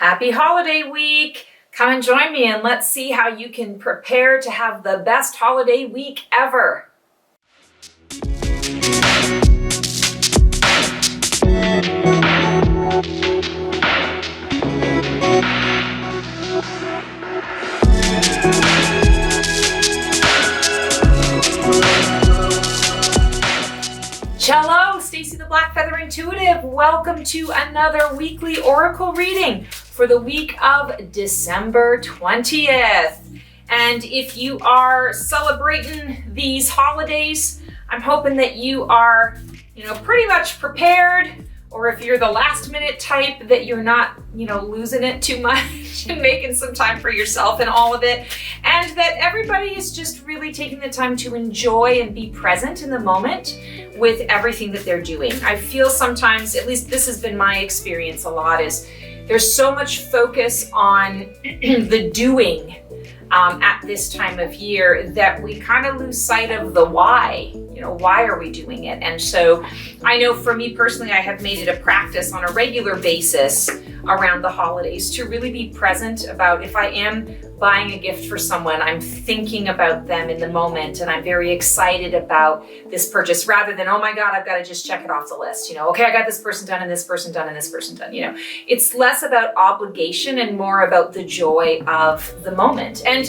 Happy holiday week! Come and join me and let's see how you can prepare to have the best holiday week ever. Hello, Stacy the Black Feather Intuitive. Welcome to another weekly oracle reading for the week of December 20th. And if you are celebrating these holidays, I'm hoping that you are, pretty much prepared, or if you're the last minute type, that you're not, losing it too much and making some time for yourself and all of it. And that everybody is just really taking the time to enjoy and be present in the moment with everything that they're doing. I feel sometimes, at least this has been my experience a lot, is there's so much focus on the doing at this time of year that we kind of lose sight of the why. Why are we doing it? And so I know for me personally, I have made it a practice on a regular basis around the holidays to really be present about, if I am buying a gift for someone, I'm thinking about them in the moment and I'm very excited about this purchase rather than, oh my God, I've got to just check it off the list. Okay, I got this person done and this person done and this person done. It's less about obligation and more about the joy of the moment. And,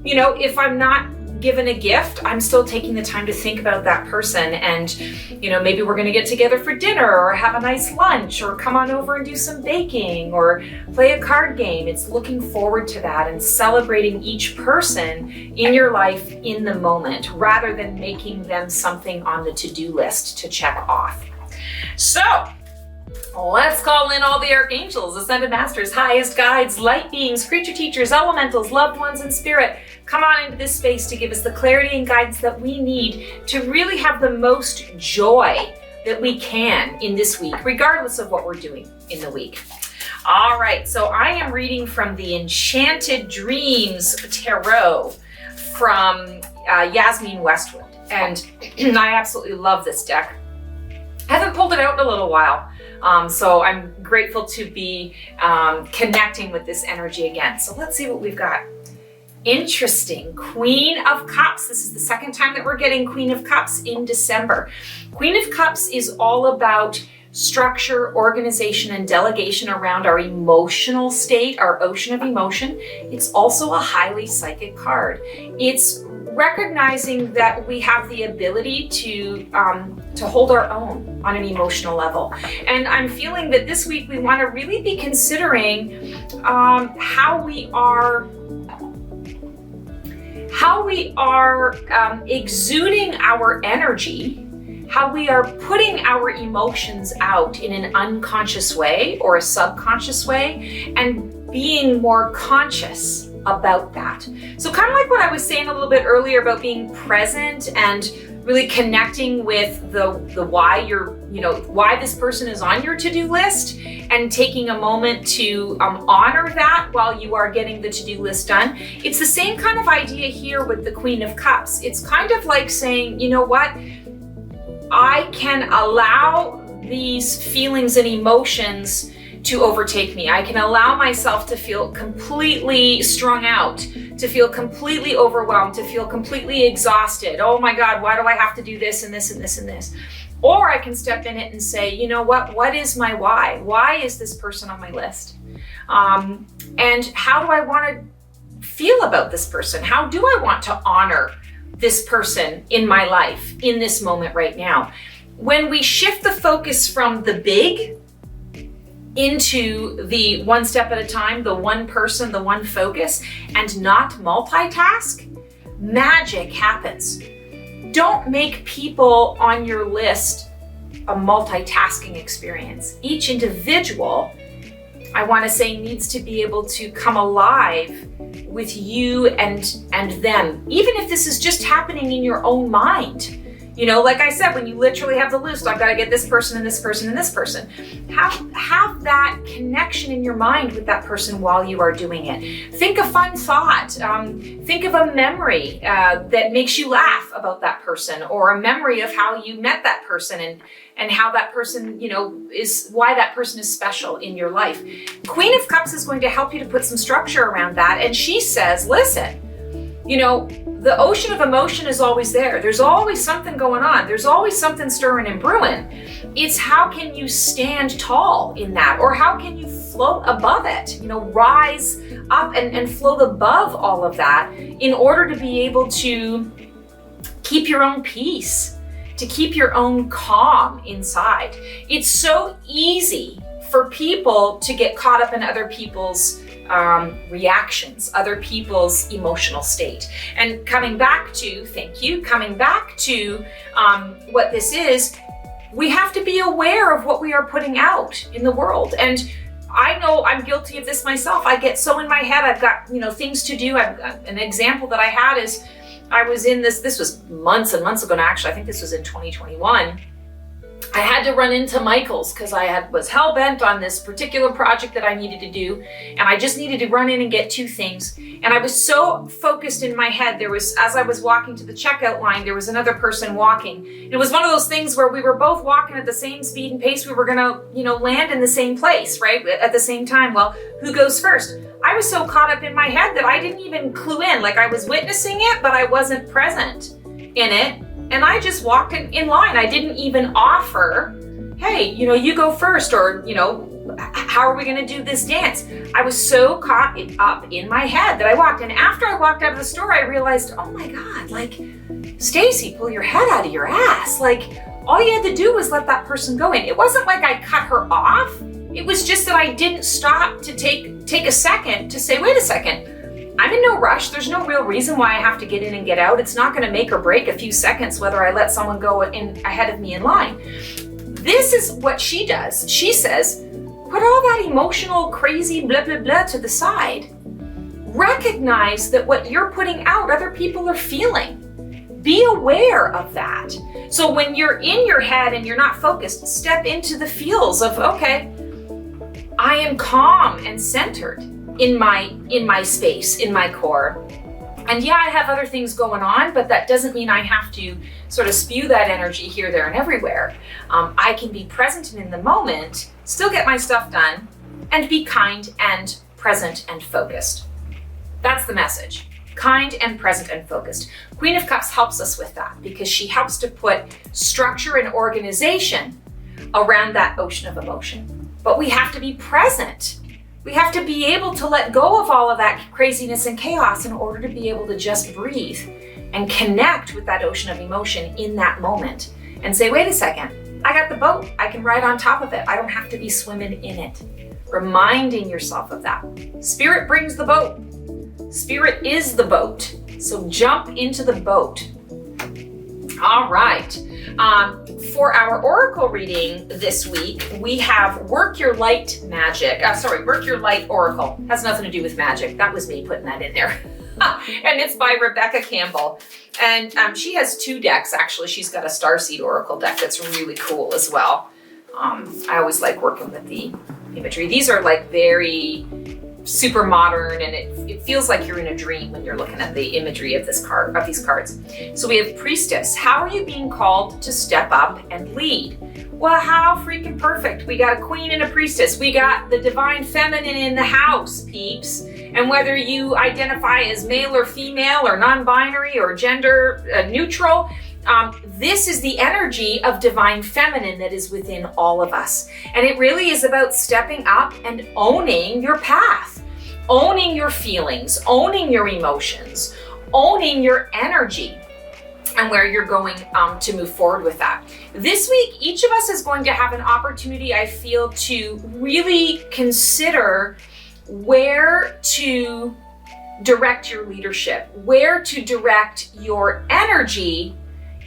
if I'm not given a gift, I'm still taking the time to think about that person and, maybe we're going to get together for dinner or have a nice lunch or come on over and do some baking or play a card game. It's looking forward to that and celebrating each person in your life in the moment rather than making them something on the to-do list to check off. So, let's call in all the archangels, ascended masters, highest guides, light beings, creature teachers, elementals, loved ones, and spirit. Come on into this space to give us the clarity and guidance that we need to really have the most joy that we can in this week, regardless of what we're doing in the week. All right, so I am reading from the Enchanted Dreams Tarot from Yasmeen Westwood, and I absolutely love this deck. I haven't pulled it out in a little while. So I'm grateful to be connecting with this energy again. So let's see what we've got. Interesting. Queen of Cups. This is the second time that we're getting Queen of Cups in December. Queen of Cups is all about structure, organization, and delegation around our emotional state, our ocean of emotion. It's also a highly psychic card. It's recognizing that we have the ability to hold our own on an emotional level. And I'm feeling that this week we want to really be considering how we are exuding our energy, how we are putting our emotions out in an unconscious way or a subconscious way, and being more conscious about that. So kind of like what I was saying a little bit earlier about being present and really connecting with the why why this person is on your to-do list, and taking a moment to honor that while you are getting the to-do list done. It's the same kind of idea here with the Queen of Cups. It's kind of like saying, you know what? I can allow these feelings and emotions to overtake me. I can allow myself to feel completely strung out, to feel completely overwhelmed, to feel completely exhausted. Oh my God, why do I have to do this and this and this and this? Or I can step in it and say, you know what is my why? Why is this person on my list? And how do I want to feel about this person? How do I want to honor this person in my life in this moment right now? When we shift the focus from the big into the one step at a time, the one person, the one focus, and not multitask, magic happens. Don't make people on your list a multitasking experience. Each individual, I want to say, needs to be able to come alive with you and them. Even if this is just happening in your own mind, You know, like I said, when you literally have the list, I've got to get this person and this person and this person. Have that connection in your mind with that person while you are doing it. Think a fun thought. Think of a memory that makes you laugh about that person, or a memory of how you met that person and how that person, you know, is why that person is special in your life. Queen of Cups is going to help you to put some structure around that. And she says, listen, you know, the ocean of emotion is always there. There's always something going on. There's always something stirring and brewing. It's how can you stand tall in that, or how can you float above it, you know, rise up and float above all of that in order to be able to keep your own peace, to keep your own calm inside. It's so easy for people to get caught up in other people's reactions, other people's emotional state. And coming back to, what this is, we have to be aware of what we are putting out in the world. And I know I'm guilty of this myself. I get so in my head, I've got, you know, things to do. An example that I had is I was in this was months and months ago now, actually, I think this was in 2021. I had to run into Michael's because I was hell-bent on this particular project that I needed to do, and I just needed to run in and get two things. And I was so focused in my head, as I was walking to the checkout line, there was another person walking. It was one of those things where we were both walking at the same speed and pace. We were gonna, you know, land in the same place, right? At the same time. Well, who goes first? I was so caught up in my head that I didn't even clue in. Like, I was witnessing it, but I wasn't present in it. And I just walked in line. I didn't even offer, hey, you know, you go first, or, you know, how are we going to do this dance? I was so caught up in my head that I walked. And after I walked out of the store, I realized, oh my God, like, Stacy, pull your head out of your ass. Like, all you had to do was let that person go in. It wasn't like I cut her off. It was just that I didn't stop to take a second to say, wait a second. I'm in no rush. There's no real reason why I have to get in and get out. It's not going to make or break a few seconds whether I let someone go in ahead of me in line. This is what she does. She says, put all that emotional, crazy, blah, blah, blah to the side. Recognize that what you're putting out, other people are feeling. Be aware of that. So when you're in your head and you're not focused, step into the feels of, okay, I am calm and centered in my space, in my core. And yeah, I have other things going on, but that doesn't mean I have to sort of spew that energy here, there, and everywhere. I can be present and in the moment, still get my stuff done, and be kind and present and focused. That's the message. Kind and present and focused. Queen of Cups helps us with that because she helps to put structure and organization around that ocean of emotion. But we have to be present. We have to be able to let go of all of that craziness and chaos in order to be able to just breathe and connect with that ocean of emotion in that moment and say, wait a second, I got the boat. I can ride on top of it. I don't have to be swimming in it. Reminding yourself of that. Spirit brings the boat. Spirit is the boat. So jump into the boat. All right. For our oracle reading this week, we have Work Your Light Oracle. Has nothing to do with magic. That was me putting that in there. And it's by Rebecca Campbell. And she has two decks, actually. She's got a Starseed Oracle deck that's really cool as well. I always like working with the imagery. These are like very super modern, and it feels like you're in a dream when you're looking at the imagery of these cards. So we have Priestess. How are you being called to step up and lead? Well, how freaking perfect. We got a queen and a priestess. We got the divine feminine in the house, peeps. And whether you identify as male or female or non-binary or gender neutral, this is the energy of divine feminine that is within all of us. And it really is about stepping up and owning your path, owning your feelings, owning your emotions, owning your energy, and where you're going to move forward with that. This week, each of us is going to have an opportunity, I feel, to really consider where to direct your leadership, where to direct your energy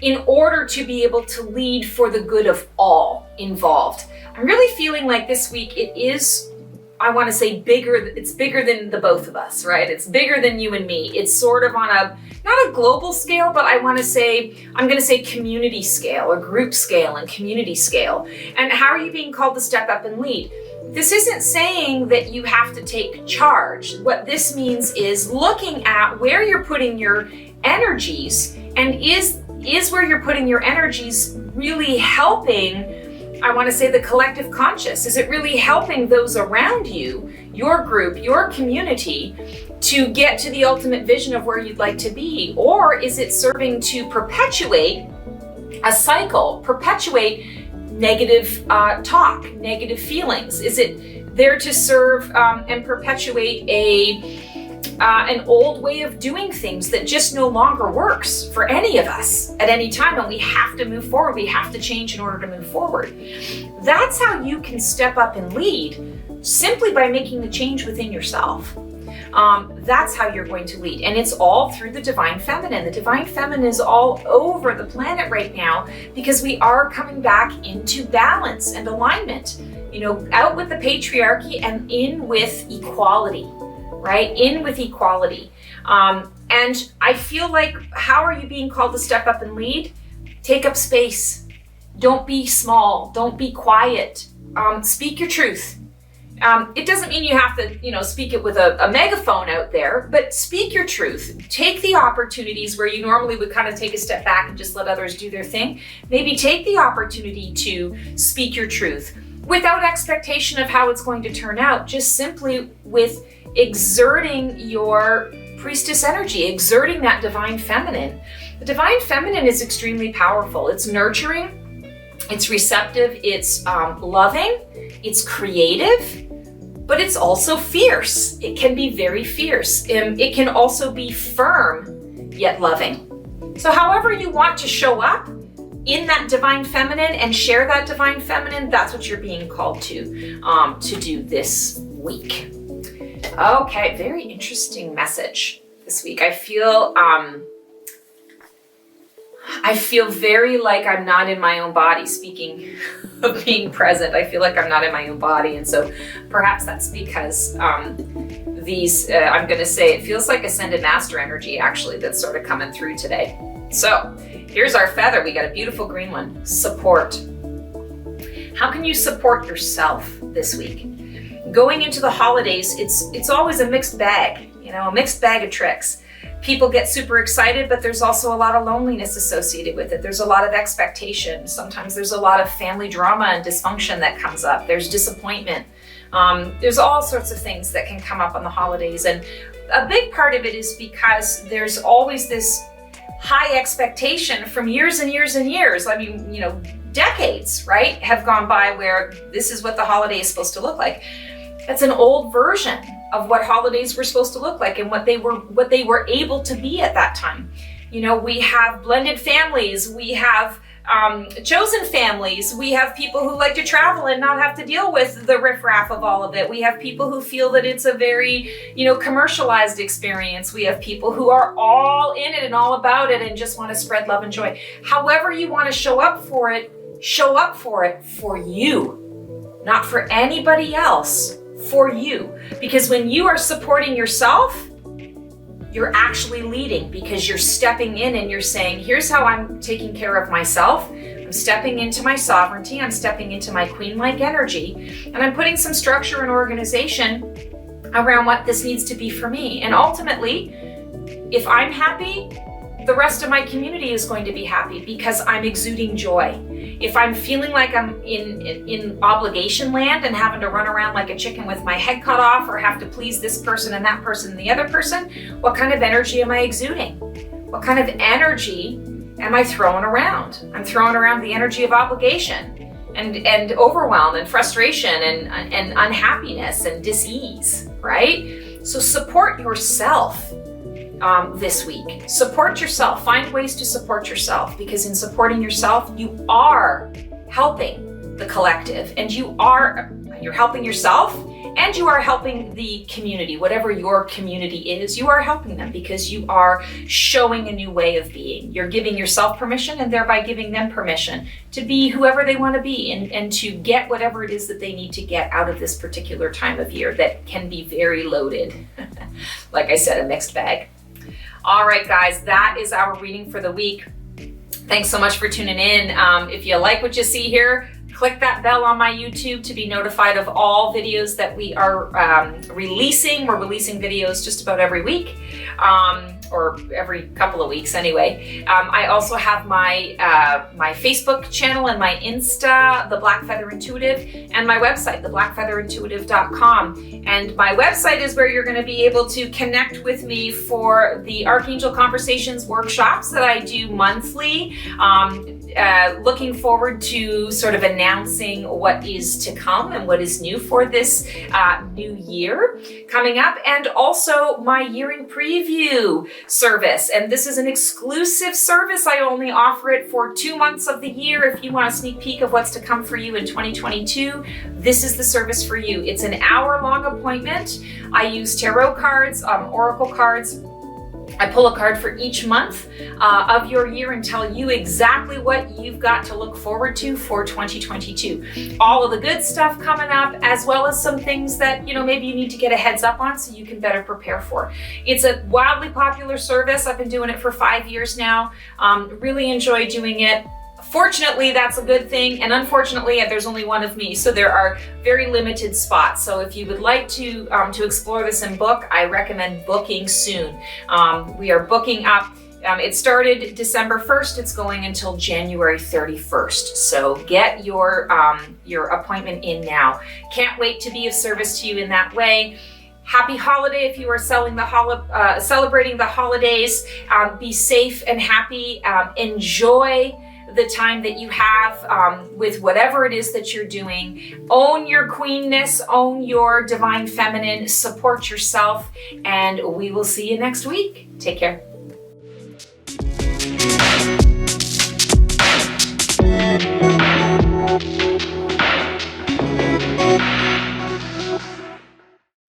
in order to be able to lead for the good of all involved. I'm really feeling like this week it is I want to say it's bigger than the both of us, right? It's bigger than you and me. It's sort of on not a global scale, but I'm going to say community scale or group scale and community scale. And how are you being called to step up and lead? This isn't saying that you have to take charge. What this means is looking at where you're putting your energies, and is where you're putting your energies really helping, I want to say, the collective conscious? Is it really helping those around you, your group, your community, to get to the ultimate vision of where you'd like to be? Or is it serving to perpetuate a cycle, perpetuate negative talk, negative feelings? Is it there to serve and perpetuate an old way of doing things that just no longer works for any of us at any time, and we have to move forward, we have to change in order to move forward? That's how you can step up and lead, simply by making the change within yourself. That's how you're going to lead. And it's all through the divine feminine. The divine feminine is all over the planet right now because we are coming back into balance and alignment, out with the patriarchy and in with equality, right? In with equality. And I feel like, how are you being called to step up and lead? Take up space. Don't be small. Don't be quiet. Speak your truth. It doesn't mean you have to, speak it with a megaphone out there, but speak your truth. Take the opportunities where you normally would kind of take a step back and just let others do their thing. Maybe take the opportunity to speak your truth without expectation of how it's going to turn out, just simply with exerting your priestess energy, exerting that divine feminine. The divine feminine is extremely powerful. It's nurturing, it's receptive, it's loving, it's creative, but it's also fierce. It can be very fierce. It can also be firm, yet loving. So however you want to show up in that divine feminine and share that divine feminine, that's what you're being called to do this week. Okay, very interesting message this week. I feel very like I'm not in my own body. Speaking of being present, I feel like I'm not in my own body. And so perhaps that's because I'm going to say, it feels like Ascended Master energy, actually, that's sort of coming through today. So here's our feather. We got a beautiful green one. Support. How can you support yourself this week? Going into the holidays, it's always a mixed bag, a mixed bag of tricks. People get super excited, but there's also a lot of loneliness associated with it. There's a lot of expectation. Sometimes there's a lot of family drama and dysfunction that comes up. There's disappointment. There's all sorts of things that can come up on the holidays. And a big part of it is because there's always this high expectation from years and years and years. I mean, decades, right, have gone by where this is what the holiday is supposed to look like. That's an old version of what holidays were supposed to look like and what they were able to be at that time. We have blended families, we have chosen families, we have people who like to travel and not have to deal with the riffraff of all of it. We have people who feel that it's a very, commercialized experience. We have people who are all in it and all about it and just want to spread love and joy. However you want to show up for it for you, not for anybody else. For you. Because when you are supporting yourself, you're actually leading, because you're stepping in and you're saying, here's how I'm taking care of myself. I'm stepping into my sovereignty. I'm stepping into my queen-like energy, and I'm putting some structure and organization around what this needs to be for me. And ultimately, if I'm happy, the rest of my community is going to be happy because I'm exuding joy. If I'm feeling like I'm in obligation land and having to run around like a chicken with my head cut off, or have to please this person and that person and the other person, what kind of energy am I exuding? What kind of energy am I throwing around? I'm throwing around the energy of obligation and overwhelm and frustration and unhappiness and dis-ease, right? So support yourself. This week. Support yourself. Find ways to support yourself, because in supporting yourself, you are helping the collective, and you're helping yourself, and you are helping the community, whatever your community is, you are helping them because you are showing a new way of being. You're giving yourself permission and thereby giving them permission to be whoever they want to be and to get whatever it is that they need to get out of this particular time of year that can be very loaded. Like I said, a mixed bag. All right, guys, that is our reading for the week. Thanks so much for tuning in. If you like what you see here, click that bell on my YouTube to be notified of all videos that we are releasing. We're releasing videos just about every week, or every couple of weeks anyway. I also have my my Facebook channel and my Insta, The Black Feather Intuitive, and my website, theblackfeatherintuitive.com. And my website is where you're going to be able to connect with me for the Archangel Conversations workshops that I do monthly. Looking forward to sort of announcing what is to come and what is new for this new year coming up, and also my year in preview service. And this is an exclusive service. I only offer it for 2 months of the year. If you want a sneak peek of what's to come for you in 2022, this is the service for you. It's an hour-long appointment. I use tarot cards, oracle cards. I pull a card for each month of your year and tell you exactly what you've got to look forward to for 2022. All of the good stuff coming up, as well as some things that, maybe you need to get a heads up on so you can better prepare for. It's a wildly popular service. I've been doing it for 5 years now. Really enjoy doing it. Fortunately, that's a good thing, and unfortunately, there's only one of me, so there are very limited spots. So if you would like to explore this and book, I recommend booking soon. We are booking up. It started December 1st. It's going until January 31st. So get your appointment in now. Can't wait to be of service to you in that way. Happy holiday if you are celebrating the holidays. Be safe and happy. Enjoy the time that you have with whatever it is that you're doing. Own your queenness, own your divine feminine, support yourself, and we will see you next week. Take care.